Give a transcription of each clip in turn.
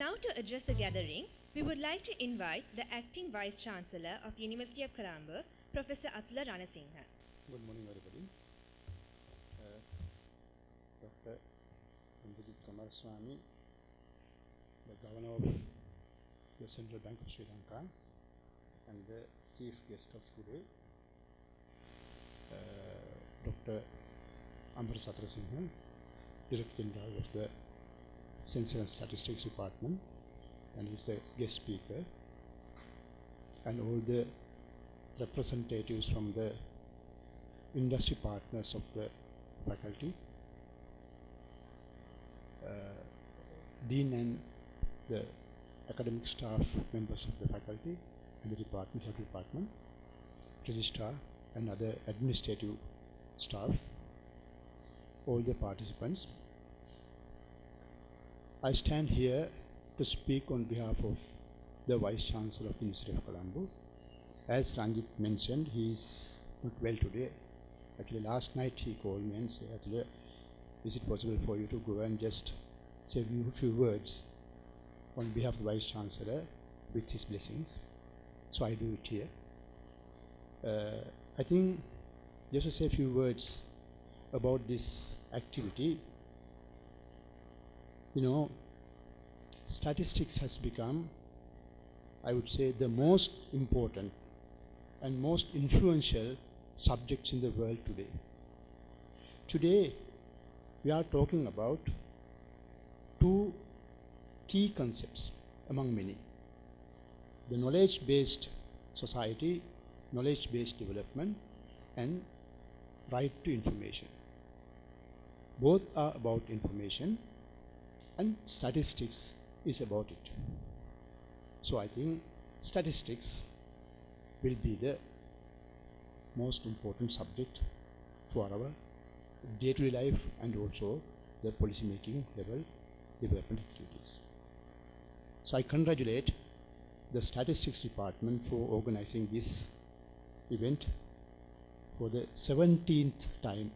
Now to address the gathering, we would like to invite the Acting Vice Chancellor of University of Colombo, Professor Atula Ranasinghe. Good morning, everybody. Dr. Indradit Kumaraswamy, the Governor of the Central Bank of Sri Lanka, and the Chief Guest of today, Dr. Ambar Satrasinghe, Director General of the Census and Statistics Department, and he's the guest speaker, and all the representatives from the industry partners of the faculty, Dean and the academic staff members of the faculty and the department, head department, registrar and other administrative staff, all the participants. I stand here to speak on behalf of the Vice Chancellor of the University of Colombo. As Ranjit mentioned, he is not well today. Actually, last night he called me and said, is it possible for you to go and just say a few words on behalf of the Vice Chancellor with his blessings? So I do it here. I think just to say a few words about this activity. You know, statistics has become, I would say, the most important and most influential subjects in the world today. Today, we are talking about two key concepts among many. The knowledge-based society, knowledge-based development, and right to information. Both are about information, and statistics is about it. So I think statistics will be the most important subject for our day-to-day life and also the policy-making level development activities. So I congratulate the Statistics Department for organizing this event for the 17th time,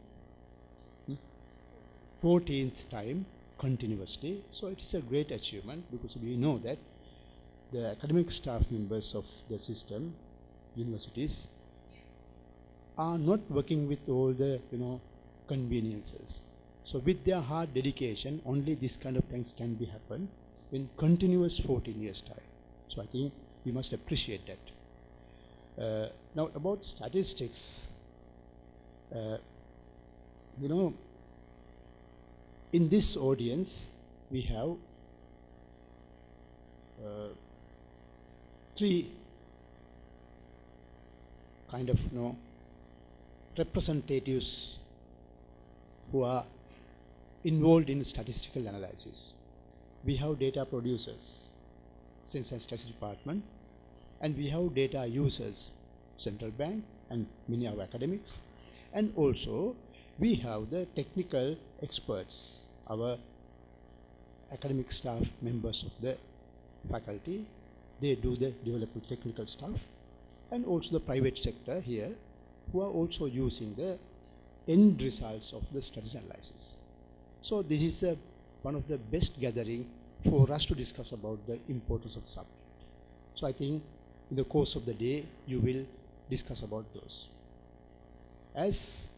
14th time continuously. So it is a great achievement because we know that the academic staff members of the system, universities, are not working with all the conveniences. So with their hard dedication, only this kind of things can be happen in continuous 14 years time. So I think we must appreciate that. Now about statistics, in this audience we have three kind of representatives who are involved in statistical analysis. We have data producers, Census and Statistics Department, and we have data users, Central Bank and many of our academics, and also we have the technical experts, our academic staff members of the faculty. They do the development technical stuff, and also the private sector here who are also using the end results of the statistical analysis. So this is one of the best gathering for us to discuss about the importance of the subject. So I think in the course of the day you will discuss about those. As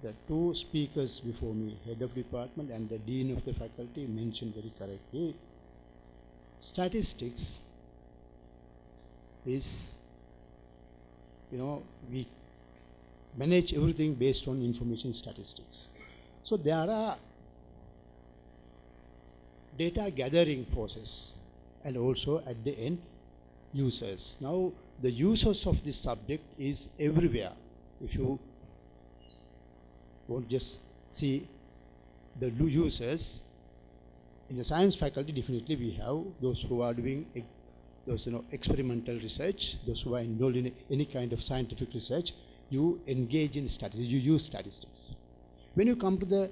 the two speakers before me, head of department and the dean of the faculty, mentioned very correctly, statistics is, we manage everything based on information statistics. So there are data gathering process and also at the end users. Now the users of this subject is everywhere. If you won't just see the users in the science faculty, definitely we have those who are doing those experimental research, those who are involved in any kind of scientific research. You engage in statistics, you use statistics. When you come to the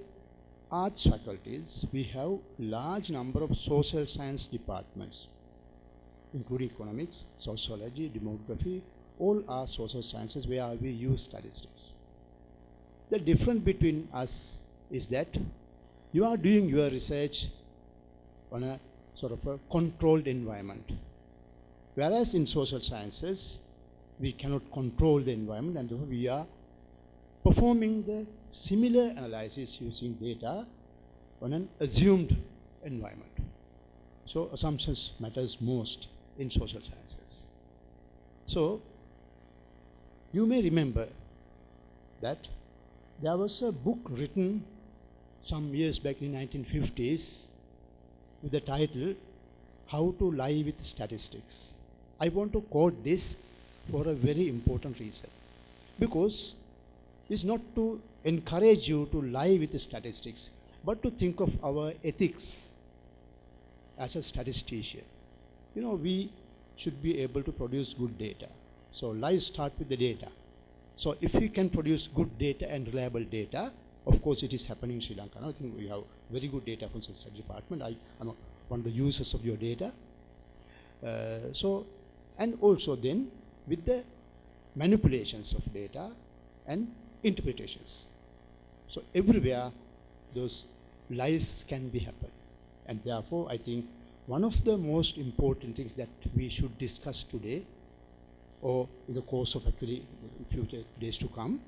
arts faculties, we have large number of social science departments, including economics, sociology, demography, all are social sciences where we use statistics. The difference between us is that you are doing your research on a sort of a controlled environment. Whereas in social sciences, we cannot control the environment, and therefore we are performing the similar analysis using data on an assumed environment. So assumptions matters most in social sciences. So you may remember that there was a book written some years back in 1950s with the title How to Lie with Statistics. I want to quote this for a very important reason, because it's not to encourage you to lie with the statistics, but to think of our ethics as a statistician. You know, we should be able to produce good data. So lies start with the data. So if we can produce good data and reliable data, of course it is happening in Sri Lanka. I think we have very good data from the Study Department. I'm one of the users of your data. And also then with the manipulations of data and interpretations. So everywhere those lies can be happen. And therefore I think one of the most important things that we should discuss today, or in the course of actually future days to come,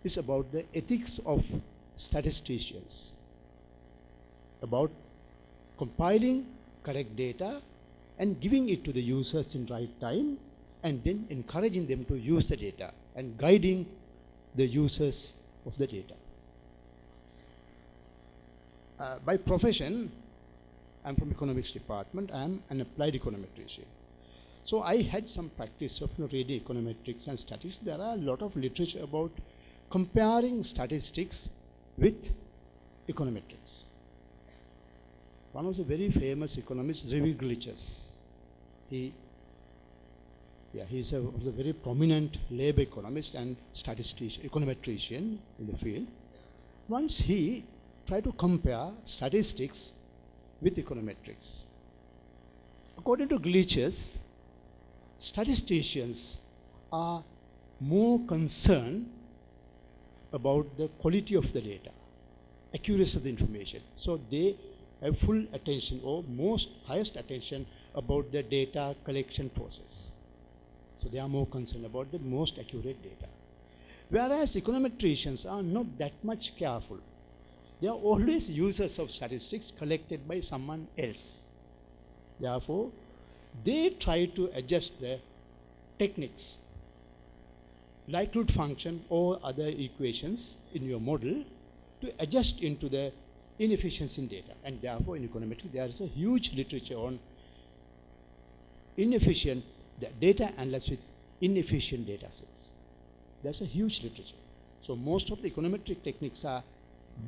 is about the ethics of statisticians, about compiling correct data and giving it to the users in right time, and then encouraging them to use the data and guiding the users of the data. By profession, I'm from economics department. I'm an applied econometrician. So I had some practice of reading econometrics and statistics. There are a lot of literature about comparing statistics with econometrics. One of the very famous economists, Glitches. He's a very prominent labor economist and statistician, econometrician in the field. Once he tried to compare statistics with econometrics. According to Glitches, statisticians are more concerned about the quality of the data, accuracy of the information. So they have full attention, or highest attention, about the data collection process. So they are more concerned about the most accurate data. Whereas econometricians are not that much careful. They are always users of statistics collected by someone else. Therefore, they try to adjust the techniques, likelihood function or other equations in your model, to adjust into the inefficiency in data. And therefore, in econometrics, there is a huge literature on inefficient data analysis with inefficient data sets. There's a huge literature. So most of the econometric techniques are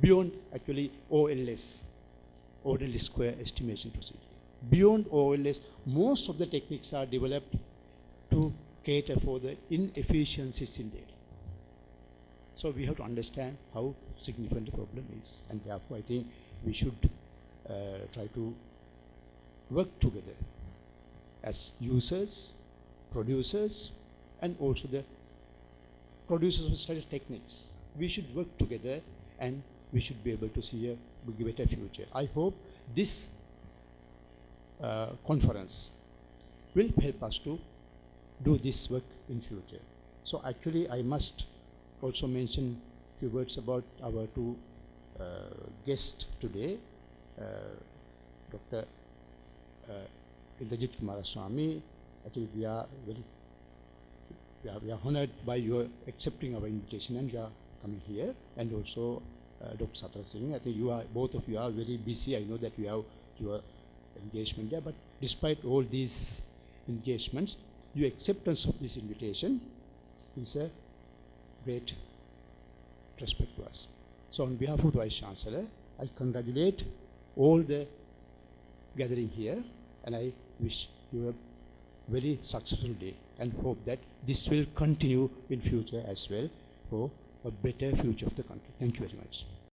beyond actually OLS, ordinary square estimation procedure. Beyond OLS, most of the techniques are developed to cater for the inefficiencies in data. So we have to understand how significant the problem is, and therefore I think we should try to work together as users, producers, and also the producers of study techniques. We should work together, and we should be able to see a better future. I hope this conference will help us to do this work in future. So actually I must also mention a few words about our two guests today, Dr. Indrajit Kumaraswamy. I think we are honored by your accepting our invitation and you are coming here, and also Dr. Satra Singh. I think both of you are very busy. I know that you have your engagement there, but despite all these engagements, your acceptance of this invitation is a great respect to us. So on behalf of the Vice Chancellor, I congratulate all the gathering here, and I wish you a very successful day and hope that this will continue in future as well for a better future of the country. Thank you very much.